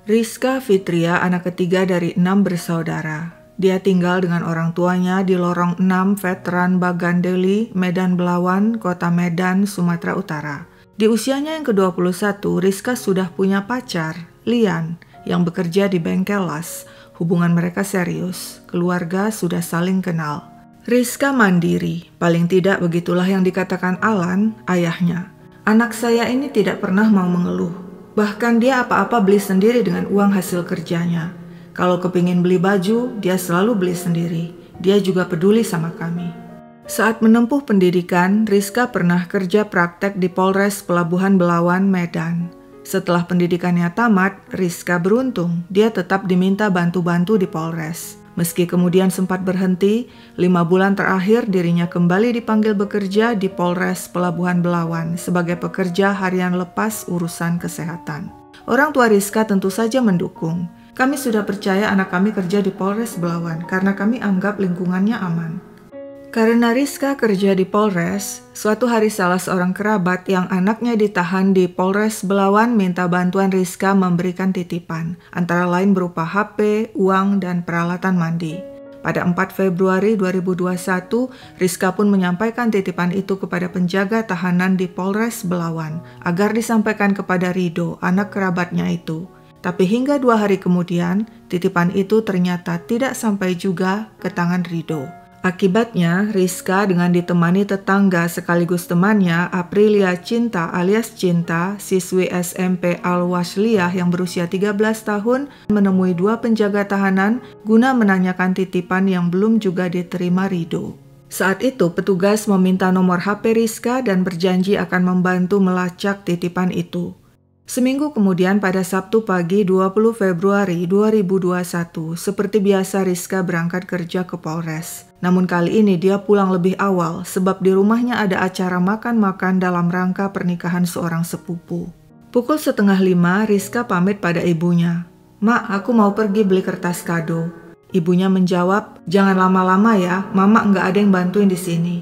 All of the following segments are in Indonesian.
Rizka Fitria anak ketiga dari 6 bersaudara. Dia tinggal dengan orang tuanya di Lorong 6 Veteran Bagandeli, Medan Belawan, Kota Medan, Sumatera Utara. Di usianya yang ke-21, Rizka sudah punya pacar, Lian, yang bekerja di bengkel las. Hubungan mereka serius, keluarga sudah saling kenal. Rizka mandiri, paling tidak begitulah yang dikatakan Alan, ayahnya. Anak saya ini tidak pernah mau mengeluh. Bahkan dia apa-apa beli sendiri dengan uang hasil kerjanya. Kalau kepingin beli baju, dia selalu beli sendiri. Dia juga peduli sama kami. Saat menempuh pendidikan, Rizka pernah kerja praktek di Polres Pelabuhan Belawan, Medan. Setelah pendidikannya tamat, Rizka beruntung. Dia tetap diminta bantu-bantu di Polres. Meski kemudian sempat berhenti, 5 bulan terakhir dirinya kembali dipanggil bekerja di Polres Pelabuhan Belawan sebagai pekerja harian lepas urusan kesehatan. Orang tua Rizka tentu saja mendukung. Kami sudah percaya anak kami kerja di Polres Belawan karena kami anggap lingkungannya aman. Karena Rizka kerja di Polres, suatu hari salah seorang kerabat yang anaknya ditahan di Polres Belawan minta bantuan Rizka memberikan titipan, antara lain berupa HP, uang, dan peralatan mandi. Pada 4 Februari 2021, Rizka pun menyampaikan titipan itu kepada penjaga tahanan di Polres Belawan, agar disampaikan kepada Rido, anak kerabatnya itu. Tapi hingga 2 hari kemudian, titipan itu ternyata tidak sampai juga ke tangan Rido. Akibatnya, Rizka dengan ditemani tetangga sekaligus temannya, Aprilia Cinta alias Cinta, siswi SMP Al-Wasliyah yang berusia 13 tahun, menemui 2 penjaga tahanan guna menanyakan titipan yang belum juga diterima Rido. Saat itu, petugas meminta nomor HP Rizka dan berjanji akan membantu melacak titipan itu. Seminggu kemudian pada Sabtu pagi 20 Februari 2021, seperti biasa Rizka berangkat kerja ke Polres. Namun kali ini dia pulang lebih awal sebab di rumahnya ada acara makan-makan dalam rangka pernikahan seorang sepupu. Pukul 4:30 Rizka pamit pada ibunya. "Mak, aku mau pergi beli kertas kado." Ibunya menjawab, "Jangan lama-lama ya, Mama nggak ada yang bantuin di sini."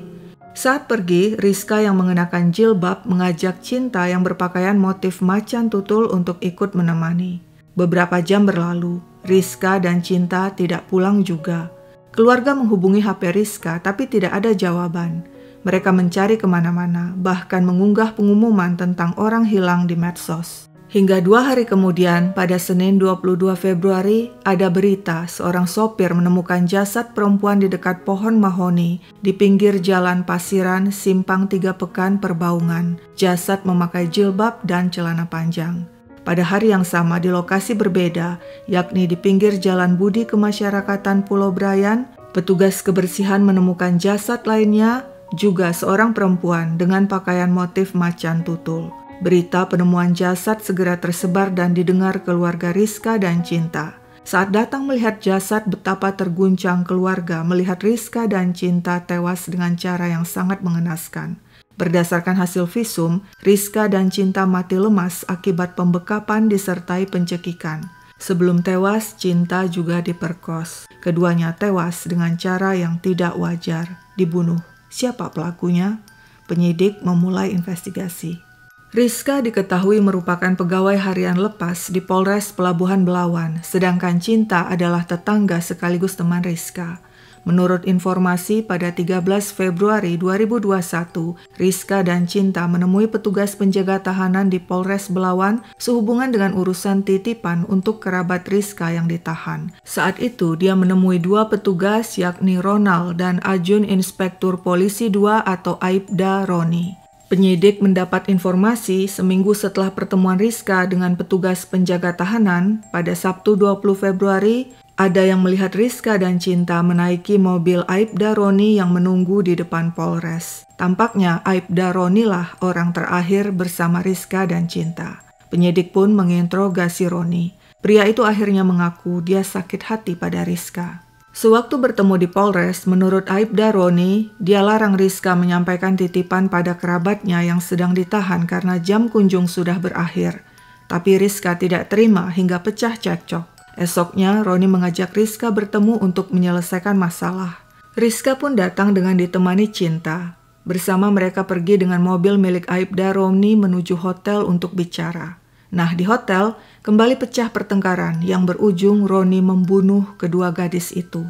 Saat pergi, Rizka yang mengenakan jilbab mengajak Cinta yang berpakaian motif macan tutul untuk ikut menemani. Beberapa jam berlalu, Rizka dan Cinta tidak pulang juga. Keluarga menghubungi HP Rizka tapi tidak ada jawaban. Mereka mencari kemana-mana, bahkan mengunggah pengumuman tentang orang hilang di medsos. Hingga 2 hari kemudian, pada Senin 22 Februari, ada berita seorang sopir menemukan jasad perempuan di dekat pohon mahoni di pinggir jalan Pasiran, Simpang 3 Pekan, Perbaungan. Jasad memakai jilbab dan celana panjang. Pada hari yang sama di lokasi berbeda, yakni di pinggir Jalan Budi Kemasyarakatan Pulau Brayan, petugas kebersihan menemukan jasad lainnya, juga seorang perempuan dengan pakaian motif macan tutul. Berita penemuan jasad segera tersebar dan didengar keluarga Rizka dan Cinta. Saat datang melihat jasad, betapa terguncang keluarga melihat Rizka dan Cinta tewas dengan cara yang sangat mengenaskan. Berdasarkan hasil visum, Rizka dan Cinta mati lemas akibat pembekapan disertai pencekikan. Sebelum tewas, Cinta juga diperkos. Keduanya tewas dengan cara yang tidak wajar, dibunuh. Siapa pelakunya? Penyidik memulai investigasi. Rizka diketahui merupakan pegawai harian lepas di Polres Pelabuhan Belawan, sedangkan Cinta adalah tetangga sekaligus teman Rizka. Menurut informasi, pada 13 Februari 2021, Rizka dan Cinta menemui petugas penjaga tahanan di Polres Belawan sehubungan dengan urusan titipan untuk kerabat Rizka yang ditahan. Saat itu, dia menemui 2 petugas yakni Ronald dan Ajun Inspektur Polisi 2 atau Aibda Roni. Penyidik mendapat informasi seminggu setelah pertemuan Rizka dengan petugas penjaga tahanan pada Sabtu 20 Februari, ada yang melihat Rizka dan Cinta menaiki mobil Aibda Roni yang menunggu di depan Polres. Tampaknya Aibda Roni lah orang terakhir bersama Rizka dan Cinta. Penyidik pun menginterogasi Roni. Pria itu akhirnya mengaku dia sakit hati pada Rizka. Sewaktu bertemu di Polres, menurut Aibda Roni, dia larang Rizka menyampaikan titipan pada kerabatnya yang sedang ditahan karena jam kunjung sudah berakhir. Tapi Rizka tidak terima hingga pecah cekcok. Esoknya, Roni mengajak Rizka bertemu untuk menyelesaikan masalah. Rizka pun datang dengan ditemani Cinta. Bersama mereka pergi dengan mobil milik Aibda Roni menuju hotel untuk bicara. Nah, di hotel kembali pecah pertengkaran yang berujung Roni membunuh kedua gadis itu.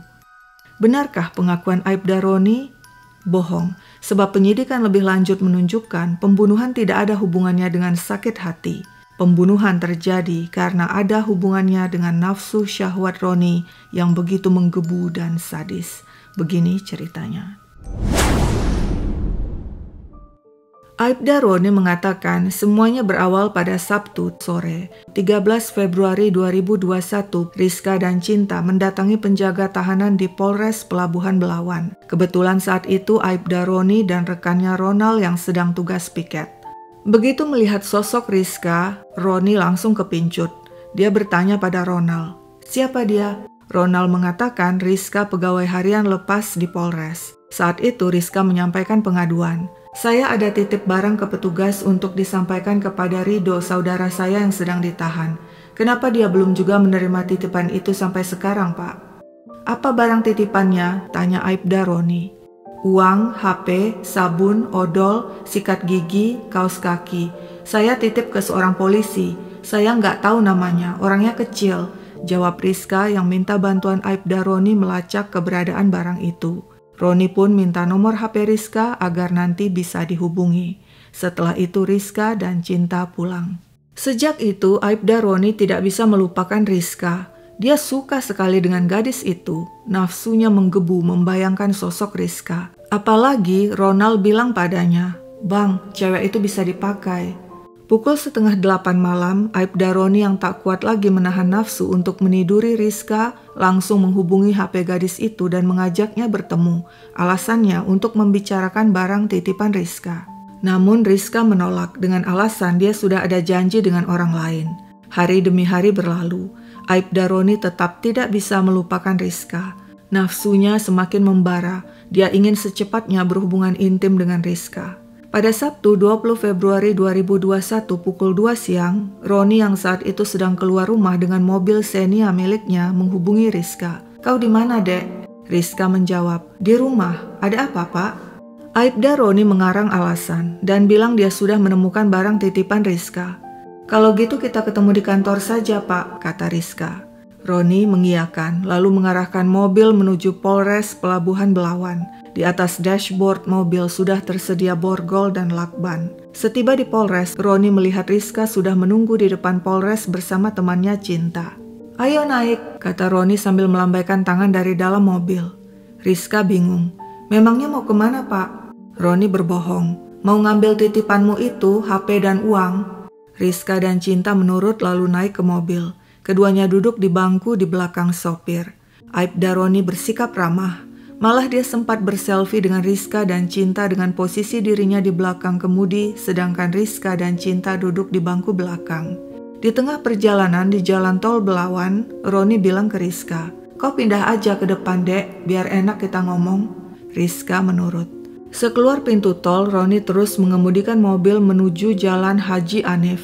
Benarkah pengakuan Aibda Roni? Bohong, sebab penyidikan lebih lanjut menunjukkan pembunuhan tidak ada hubungannya dengan sakit hati. Pembunuhan terjadi karena ada hubungannya dengan nafsu syahwat Roni yang begitu menggebu dan sadis. Begini ceritanya. Aibda Roni mengatakan semuanya berawal pada Sabtu sore, 13 Februari 2021, Rizka dan Cinta mendatangi penjaga tahanan di Polres Pelabuhan Belawan. Kebetulan saat itu Aibda Roni dan rekannya Ronald yang sedang tugas piket. Begitu melihat sosok Rizka, Roni langsung kepincut. Dia bertanya pada Ronald, "Siapa dia?" Ronald mengatakan Rizka pegawai harian lepas di Polres. Saat itu Rizka menyampaikan pengaduan. "Saya ada titip barang ke petugas untuk disampaikan kepada Rido, saudara saya yang sedang ditahan. Kenapa dia belum juga menerima titipan itu sampai sekarang, Pak?" "Apa barang titipannya?" tanya Aibda Roni. "Uang, HP, sabun, odol, sikat gigi, kaos kaki. Saya titip ke seorang polisi. Saya nggak tahu namanya, orangnya kecil," jawab Rizka yang minta bantuan Aibda Roni melacak keberadaan barang itu. Roni pun minta nomor HP Rizka agar nanti bisa dihubungi. Setelah itu Rizka dan Cinta pulang. Sejak itu Aibda Roni tidak bisa melupakan Rizka. Dia suka sekali dengan gadis itu. Nafsunya menggebu membayangkan sosok Rizka. Apalagi Ronald bilang padanya, "Bang, cewek itu bisa dipakai." Pukul 7:30 malam, Aibda Roni yang tak kuat lagi menahan nafsu untuk meniduri Rizka langsung menghubungi HP gadis itu dan mengajaknya bertemu. Alasannya untuk membicarakan barang titipan Rizka. Namun Rizka menolak dengan alasan dia sudah ada janji dengan orang lain. Hari demi hari berlalu. Aibda Roni tetap tidak bisa melupakan Rizka. Nafsunya semakin membara. Dia ingin secepatnya berhubungan intim dengan Rizka. Pada Sabtu 20 Februari 2021 pukul 2 siang, Roni yang saat itu sedang keluar rumah dengan mobil Xenia miliknya menghubungi Rizka. "Kau di mana, Dek?" Rizka menjawab, "Di rumah. Ada apa, Pak?" Aibda Roni mengarang alasan dan bilang dia sudah menemukan barang titipan Rizka. "Kalau gitu kita ketemu di kantor saja, Pak," kata Rizka. Roni mengiyakan lalu mengarahkan mobil menuju Polres Pelabuhan Belawan. Di atas dashboard mobil sudah tersedia borgol dan lakban. Setiba di Polres, Roni melihat Rizka sudah menunggu di depan Polres bersama temannya Cinta. "Ayo naik," kata Roni sambil melambaikan tangan dari dalam mobil. Rizka bingung. "Memangnya mau kemana, Pak?" Roni berbohong. "Mau ngambil titipanmu itu, HP dan uang." Rizka dan Cinta menurut lalu naik ke mobil. Keduanya duduk di bangku di belakang sopir. Aibda Roni bersikap ramah. Malah dia sempat berselfie dengan Rizka dan Cinta dengan posisi dirinya di belakang kemudi, sedangkan Rizka dan Cinta duduk di bangku belakang. Di tengah perjalanan di jalan tol Belawan, Roni bilang ke Rizka, "Kau pindah aja ke depan, Dek, biar enak kita ngomong." Rizka menurut. Sekeluar pintu tol, Roni terus mengemudikan mobil menuju Jalan Haji Anif.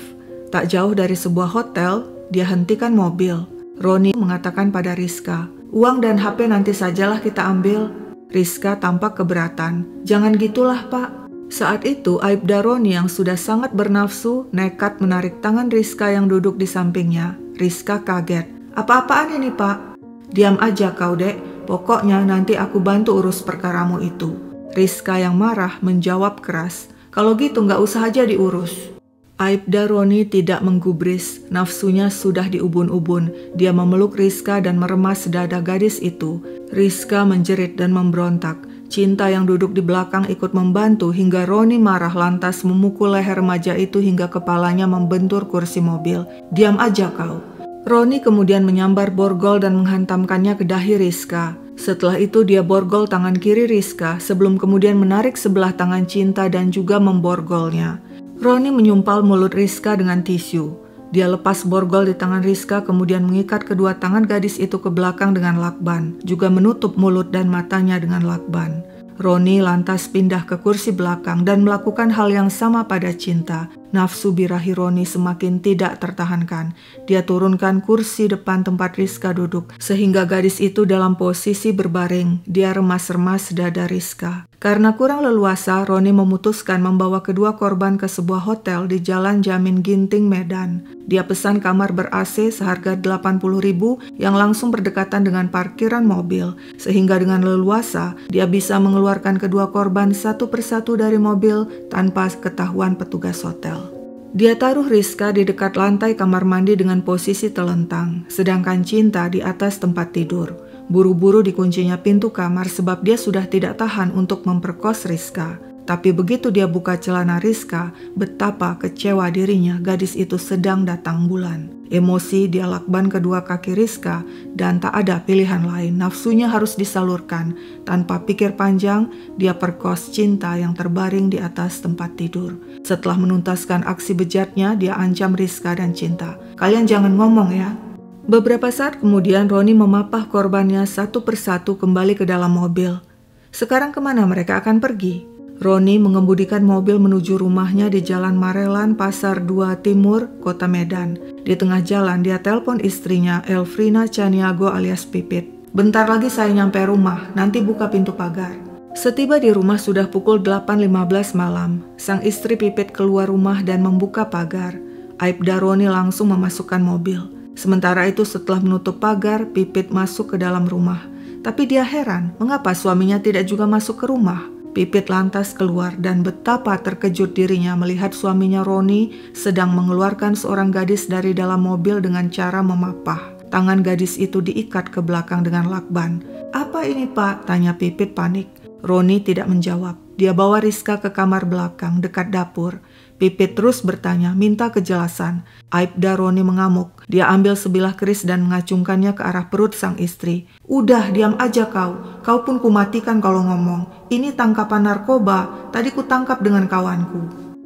Tak jauh dari sebuah hotel, dia hentikan mobil. Roni mengatakan pada Rizka, "Uang dan HP nanti sajalah kita ambil." Rizka tampak keberatan. "Jangan gitulah, Pak." Saat itu Aibda Roni yang sudah sangat bernafsu nekat menarik tangan Rizka yang duduk di sampingnya. Rizka kaget. "Apa-apaan ini, Pak?" "Diam aja kau, Dek. Pokoknya nanti aku bantu urus perkaramu itu." Rizka yang marah menjawab keras, "Kalau gitu nggak usah aja diurus." Aibda Roni tidak menggubris, nafsunya sudah di ubun-ubun. Dia memeluk Rizka dan meremas dada gadis itu. Rizka menjerit dan memberontak. Cinta yang duduk di belakang ikut membantu hingga Roni marah lantas memukul leher remaja itu hingga kepalanya membentur kursi mobil. "Diam aja kau." Roni kemudian menyambar borgol dan menghantamkannya ke dahi Rizka. Setelah itu dia borgol tangan kiri Rizka sebelum kemudian menarik sebelah tangan Cinta dan juga memborgolnya. Roni menyumpal mulut Rizka dengan tisu. Dia lepas borgol di tangan Rizka kemudian mengikat kedua tangan gadis itu ke belakang dengan lakban, juga menutup mulut dan matanya dengan lakban. Roni lantas pindah ke kursi belakang dan melakukan hal yang sama pada Cinta. Nafsu birahi Roni semakin tidak tertahankan. Dia turunkan kursi depan tempat Rizka duduk, sehingga gadis itu dalam posisi berbaring. Dia remas-remas dada Rizka. Karena kurang leluasa, Roni memutuskan membawa kedua korban ke sebuah hotel di Jalan Jamin Ginting, Medan. Dia pesan kamar ber-AC seharga 80.000 yang langsung berdekatan dengan parkiran mobil, sehingga dengan leluasa dia bisa mengeluarkan kedua korban satu persatu dari mobil tanpa ketahuan petugas hotel. Dia taruh Rizka di dekat lantai kamar mandi dengan posisi telentang, sedangkan Cinta di atas tempat tidur. Buru-buru dikuncinya pintu kamar sebab dia sudah tidak tahan untuk memperkos Rizka. Tapi begitu dia buka celana Rizka, betapa kecewa dirinya gadis itu sedang datang bulan. Emosi dia lakban kedua kaki Rizka dan tak ada pilihan lain. Nafsunya harus disalurkan. Tanpa pikir panjang, dia perkos Cinta yang terbaring di atas tempat tidur. Setelah menuntaskan aksi bejatnya, dia ancam Rizka dan Cinta. "Kalian jangan ngomong ya." Beberapa saat kemudian Roni memapah korbannya satu persatu kembali ke dalam mobil. Sekarang kemana mereka akan pergi? Roni mengemudikan mobil menuju rumahnya di Jalan Marelan, Pasar 2 Timur, Kota Medan. Di tengah jalan dia telepon istrinya, Elfrina Caniago alias Pipit. "Bentar lagi saya nyampe rumah, nanti buka pintu pagar." Setiba di rumah sudah pukul 8.15 malam. Sang istri Pipit keluar rumah dan membuka pagar. Aibda Roni langsung memasukkan mobil. Sementara itu setelah menutup pagar, Pipit masuk ke dalam rumah. Tapi dia heran, mengapa suaminya tidak juga masuk ke rumah? Pipit lantas keluar dan betapa terkejut dirinya melihat suaminya Roni sedang mengeluarkan seorang gadis dari dalam mobil dengan cara memapah. Tangan gadis itu diikat ke belakang dengan lakban. "Apa ini, Pak?" tanya Pipit panik. Roni tidak menjawab. Dia bawa Rizka ke kamar belakang dekat dapur. Pipit terus bertanya, minta kejelasan. Aibda Roni mengamuk. Dia ambil sebilah keris dan mengacungkannya ke arah perut sang istri. "Udah, diam aja kau. Kau pun kumatikan kalau ngomong. Ini tangkapan narkoba. Tadi kutangkap dengan kawanku."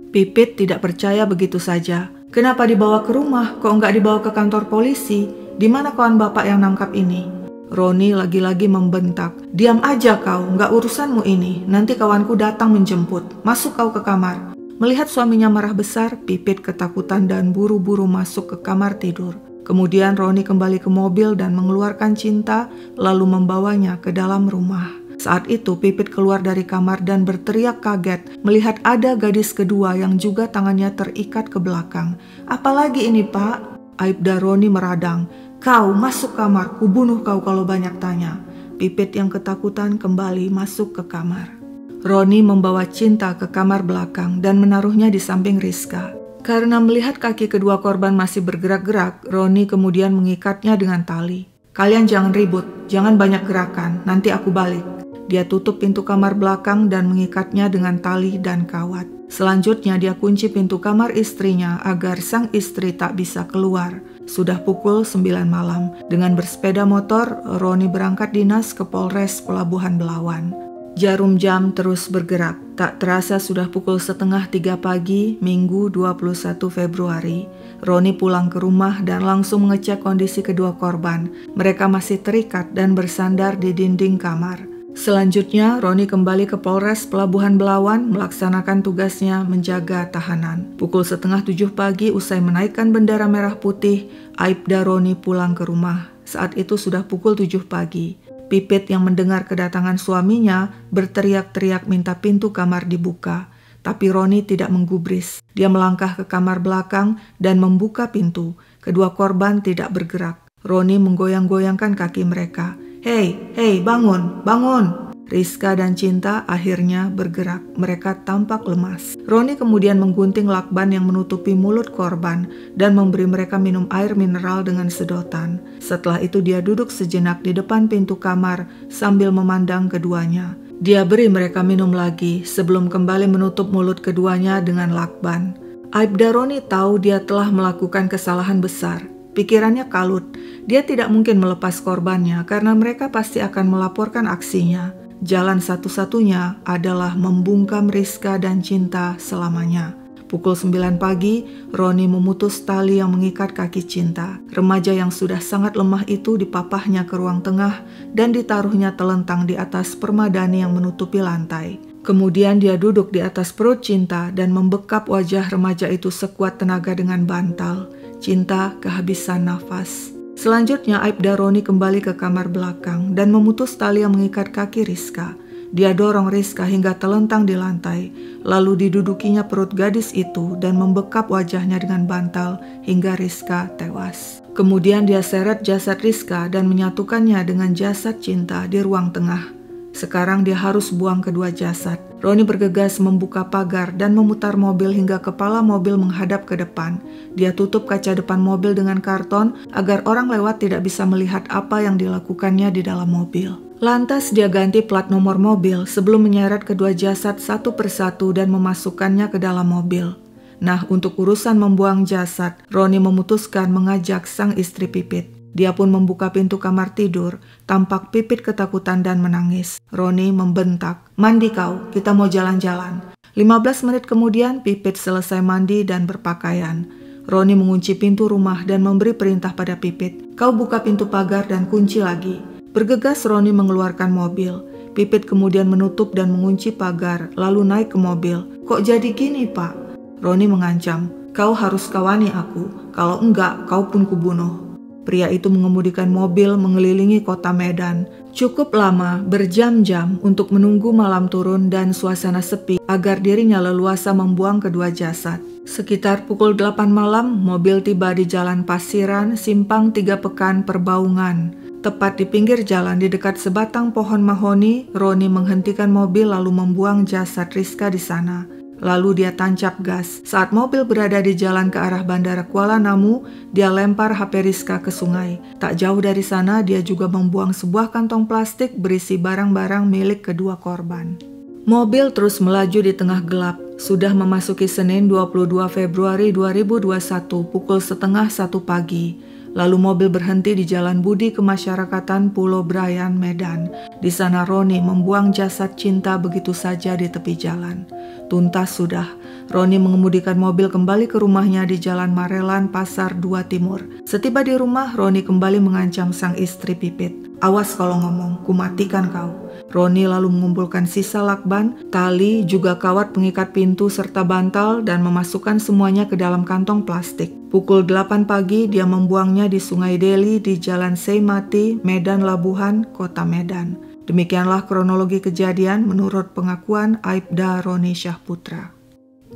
Pipit tidak percaya begitu saja. "Kenapa dibawa ke rumah? Kok nggak dibawa ke kantor polisi? Di mana kawan bapak yang nangkap ini?" Roni lagi-lagi membentak. "Diam aja kau, nggak urusanmu ini. Nanti kawanku datang menjemput. Masuk kau ke kamar." Melihat suaminya marah besar, Pipit ketakutan dan buru-buru masuk ke kamar tidur. Kemudian Roni kembali ke mobil dan mengeluarkan Cinta, lalu membawanya ke dalam rumah. Saat itu Pipit keluar dari kamar dan berteriak kaget melihat ada gadis kedua yang juga tangannya terikat ke belakang. "Apalagi ini, Pak?" Aibda Roni meradang. "Kau masuk kamar, kubunuh kau kalau banyak tanya." Pipit yang ketakutan kembali masuk ke kamar. Roni membawa Cinta ke kamar belakang dan menaruhnya di samping Rizka. Karena melihat kaki kedua korban masih bergerak-gerak, Roni kemudian mengikatnya dengan tali. "Kalian jangan ribut, jangan banyak gerakan, nanti aku balik." Dia tutup pintu kamar belakang dan mengikatnya dengan tali dan kawat. Selanjutnya dia kunci pintu kamar istrinya agar sang istri tak bisa keluar. Sudah pukul 9 malam. Dengan bersepeda motor, Roni berangkat dinas ke Polres Pelabuhan Belawan. Jarum jam terus bergerak. Tak terasa sudah pukul 2:30 pagi, Minggu 21 Februari. Roni pulang ke rumah dan langsung mengecek kondisi kedua korban. Mereka masih terikat dan bersandar di dinding kamar. Selanjutnya, Roni kembali ke Polres Pelabuhan Belawan melaksanakan tugasnya menjaga tahanan. Pukul 6:30 pagi, usai menaikkan bendera merah putih, Aibda Roni pulang ke rumah. Saat itu sudah pukul 7 pagi. Pipit yang mendengar kedatangan suaminya berteriak-teriak minta pintu kamar dibuka. Tapi Roni tidak menggubris. Dia melangkah ke kamar belakang dan membuka pintu. Kedua korban tidak bergerak. Roni menggoyang-goyangkan kaki mereka. Hei, bangun, bangun!" Rizka dan Cinta akhirnya bergerak. Mereka tampak lemas. Roni kemudian menggunting lakban yang menutupi mulut korban dan memberi mereka minum air mineral dengan sedotan. Setelah itu dia duduk sejenak di depan pintu kamar sambil memandang keduanya. Dia beri mereka minum lagi sebelum kembali menutup mulut keduanya dengan lakban. Aibda Roni tahu dia telah melakukan kesalahan besar. Pikirannya kalut. Dia tidak mungkin melepas korbannya karena mereka pasti akan melaporkan aksinya. Jalan satu-satunya adalah membungkam Rizka dan Cinta selamanya. Pukul 9 pagi, Roni memutus tali yang mengikat kaki Cinta. Remaja yang sudah sangat lemah itu dipapahnya ke ruang tengah dan ditaruhnya telentang di atas permadani yang menutupi lantai. Kemudian dia duduk di atas perut Cinta dan membekap wajah remaja itu sekuat tenaga dengan bantal. Cinta kehabisan nafas. Selanjutnya Aibda Roni kembali ke kamar belakang dan memutus tali yang mengikat kaki Rizka. Dia dorong Rizka hingga telentang di lantai, lalu didudukinya perut gadis itu dan membekap wajahnya dengan bantal hingga Rizka tewas. Kemudian dia seret jasad Rizka dan menyatukannya dengan jasad Cinta di ruang tengah. Sekarang dia harus buang kedua jasad. Roni bergegas membuka pagar dan memutar mobil hingga kepala mobil menghadap ke depan. Dia tutup kaca depan mobil dengan karton agar orang lewat tidak bisa melihat apa yang dilakukannya di dalam mobil. Lantas dia ganti plat nomor mobil sebelum menyeret kedua jasad satu persatu dan memasukkannya ke dalam mobil. Nah, untuk urusan membuang jasad, Roni memutuskan mengajak sang istri Pipit. Dia pun membuka pintu kamar tidur, tampak Pipit ketakutan dan menangis. Roni membentak, "Mandi kau, kita mau jalan-jalan." 15 menit kemudian Pipit selesai mandi dan berpakaian. Roni mengunci pintu rumah dan memberi perintah pada Pipit, "Kau buka pintu pagar dan kunci lagi." Bergegas Roni mengeluarkan mobil. Pipit kemudian menutup dan mengunci pagar, lalu naik ke mobil. "Kok jadi gini, Pak?" Roni mengancam, "Kau harus kawani aku, kalau enggak kau pun kubunuh." Pria itu mengemudikan mobil mengelilingi kota Medan. Cukup lama, berjam-jam untuk menunggu malam turun dan suasana sepi agar dirinya leluasa membuang kedua jasad. Sekitar pukul 8 malam, mobil tiba di Jalan Pasiran, Simpang 3 Pekan, Perbaungan. Tepat di pinggir jalan di dekat sebatang pohon mahoni, Roni menghentikan mobil lalu membuang jasad Rizka di sana. Lalu dia tancap gas. Saat mobil berada di jalan ke arah Bandara Kuala Namu, dia lempar HP Rizka ke sungai. Tak jauh dari sana, dia juga membuang sebuah kantong plastik berisi barang-barang milik kedua korban. Mobil terus melaju di tengah gelap. Sudah memasuki Senin 22 Februari 2021 pukul 12:30 pagi. Lalu mobil berhenti di Jalan Budi Kemasyarakatan Pulau Brayan, Medan. Di sana Roni membuang jasad Cinta begitu saja di tepi jalan. Tuntas sudah, Roni mengemudikan mobil kembali ke rumahnya di Jalan Marelan, Pasar 2 Timur. Setiba di rumah, Roni kembali mengancam sang istri Pipit. "Awas kalau ngomong, kumatikan kau." Roni lalu mengumpulkan sisa lakban, tali, juga kawat pengikat pintu serta bantal dan memasukkan semuanya ke dalam kantong plastik. Pukul 8 pagi dia membuangnya di Sungai Deli di Jalan Seimati, Medan Labuhan, Kota Medan. Demikianlah kronologi kejadian menurut pengakuan Aibda Roni Syahputra.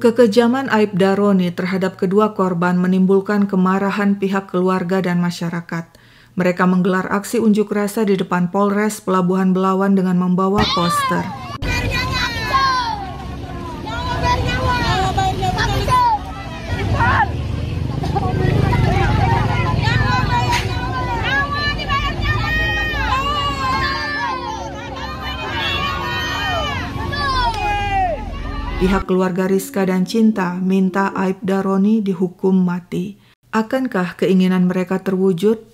Kekejaman Aibda Roni terhadap kedua korban menimbulkan kemarahan pihak keluarga dan masyarakat. Mereka menggelar aksi unjuk rasa di depan Polres Pelabuhan Belawan dengan membawa poster. Pihak keluarga Rizka dan Cinta minta Aibda Roni dihukum mati. Akankah keinginan mereka terwujud?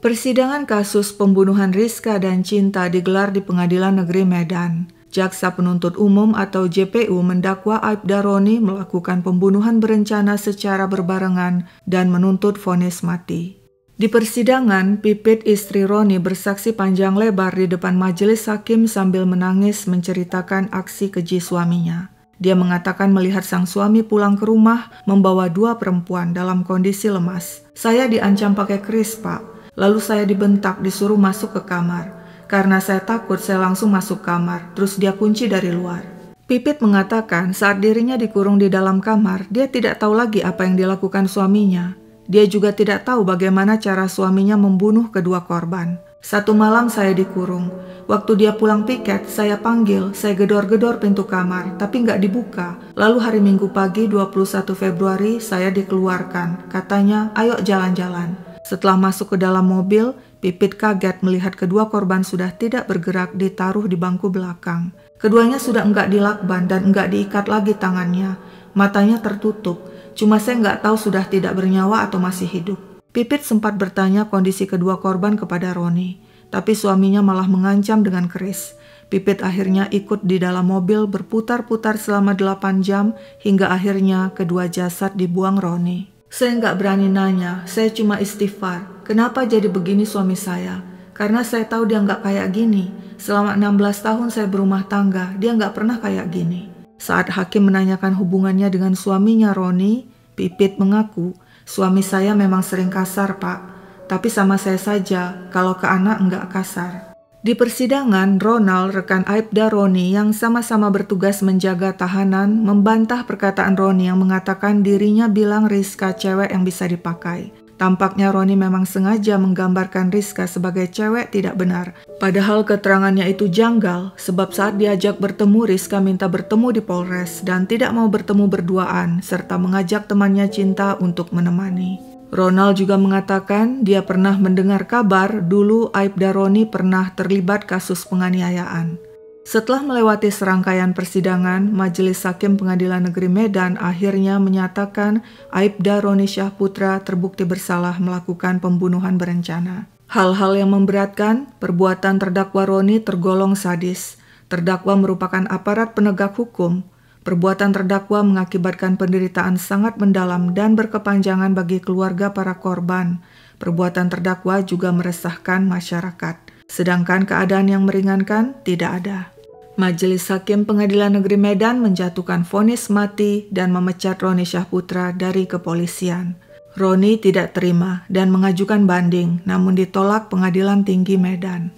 Persidangan kasus pembunuhan Rizka dan Cinta digelar di Pengadilan Negeri Medan. Jaksa Penuntut Umum atau JPU mendakwa Aibda Roni melakukan pembunuhan berencana secara berbarengan dan menuntut vonis mati. Di persidangan, Pipit istri Roni bersaksi panjang lebar di depan majelis hakim sambil menangis menceritakan aksi keji suaminya. Dia mengatakan melihat sang suami pulang ke rumah membawa 2 perempuan dalam kondisi lemas. "Saya diancam pakai keris, Pak. Lalu saya dibentak disuruh masuk ke kamar. Karena saya takut saya langsung masuk kamar, terus dia kunci dari luar." Pipit mengatakan saat dirinya dikurung di dalam kamar, dia tidak tahu lagi apa yang dilakukan suaminya. Dia juga tidak tahu bagaimana cara suaminya membunuh kedua korban. "Satu malam saya dikurung. Waktu dia pulang piket, saya panggil, saya gedor-gedor pintu kamar, tapi nggak dibuka. Lalu hari Minggu pagi 21 Februari saya dikeluarkan. Katanya, ayo jalan-jalan." Setelah masuk ke dalam mobil, Pipit kaget melihat kedua korban sudah tidak bergerak ditaruh di bangku belakang. Keduanya sudah enggak dilakban dan enggak diikat lagi tangannya. Matanya tertutup. Cuma saya nggak tahu sudah tidak bernyawa atau masih hidup. Pipit sempat bertanya kondisi kedua korban kepada Roni, tapi suaminya malah mengancam dengan keris. Pipit akhirnya ikut di dalam mobil berputar-putar selama 8 jam hingga akhirnya kedua jasad dibuang Roni. "Saya nggak berani nanya, saya cuma istighfar. Kenapa jadi begini suami saya? Karena saya tahu dia nggak kayak gini. Selama 16 tahun saya berumah tangga, dia nggak pernah kayak gini. Saat hakim menanyakan hubungannya dengan suaminya Roni, Pipit mengaku, suami saya memang sering kasar, Pak. Tapi sama saya saja, kalau ke anak nggak kasar. Di persidangan, Ronald, rekan Aibda Roni yang sama-sama bertugas menjaga tahanan, membantah perkataan Roni yang mengatakan dirinya bilang Rizka cewek yang bisa dipakai. Tampaknya Roni memang sengaja menggambarkan Rizka sebagai cewek tidak benar. Padahal keterangannya itu janggal, sebab saat diajak bertemu, Rizka minta bertemu di Polres dan tidak mau bertemu berduaan, serta mengajak temannya Cinta untuk menemani. Ronald juga mengatakan dia pernah mendengar kabar dulu Aibda Roni pernah terlibat kasus penganiayaan. Setelah melewati serangkaian persidangan, Majelis Hakim Pengadilan Negeri Medan akhirnya menyatakan Aibda Roni Syahputra terbukti bersalah melakukan pembunuhan berencana. Hal-hal yang memberatkan, perbuatan terdakwa Roni tergolong sadis. Terdakwa merupakan aparat penegak hukum. Perbuatan terdakwa mengakibatkan penderitaan sangat mendalam dan berkepanjangan bagi keluarga para korban. Perbuatan terdakwa juga meresahkan masyarakat. Sedangkan keadaan yang meringankan tidak ada. Majelis Hakim Pengadilan Negeri Medan menjatuhkan vonis mati dan memecat Roni Syahputra dari kepolisian. Roni tidak terima dan mengajukan banding, namun ditolak Pengadilan Tinggi Medan.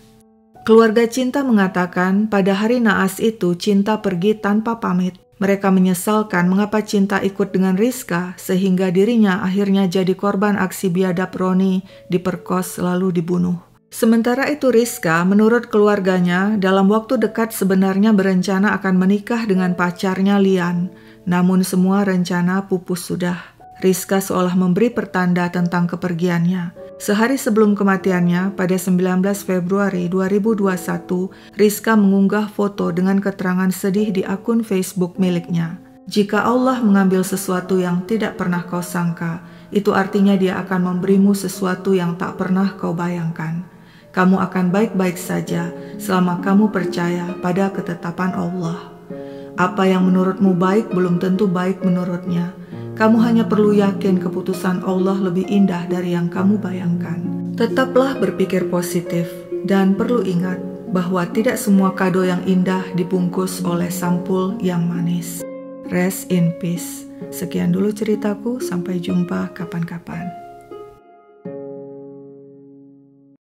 Keluarga Cinta mengatakan pada hari naas itu Cinta pergi tanpa pamit. Mereka menyesalkan mengapa Cinta ikut dengan Rizka sehingga dirinya akhirnya jadi korban aksi biadab Roni, diperkos lalu dibunuh. Sementara itu Rizka, menurut keluarganya, dalam waktu dekat sebenarnya berencana akan menikah dengan pacarnya Lian. Namun semua rencana pupus sudah. Rizka seolah memberi pertanda tentang kepergiannya. Sehari sebelum kematiannya, pada 19 Februari 2021, Rizka mengunggah foto dengan keterangan sedih di akun Facebook miliknya. Jika Allah mengambil sesuatu yang tidak pernah kau sangka, itu artinya Dia akan memberimu sesuatu yang tak pernah kau bayangkan. Kamu akan baik-baik saja selama kamu percaya pada ketetapan Allah. Apa yang menurutmu baik belum tentu baik menurutnya. Kamu hanya perlu yakin keputusan Allah lebih indah dari yang kamu bayangkan. Tetaplah berpikir positif dan perlu ingat bahwa tidak semua kado yang indah dibungkus oleh sampul yang manis. Rest in peace. Sekian dulu ceritaku, sampai jumpa kapan-kapan.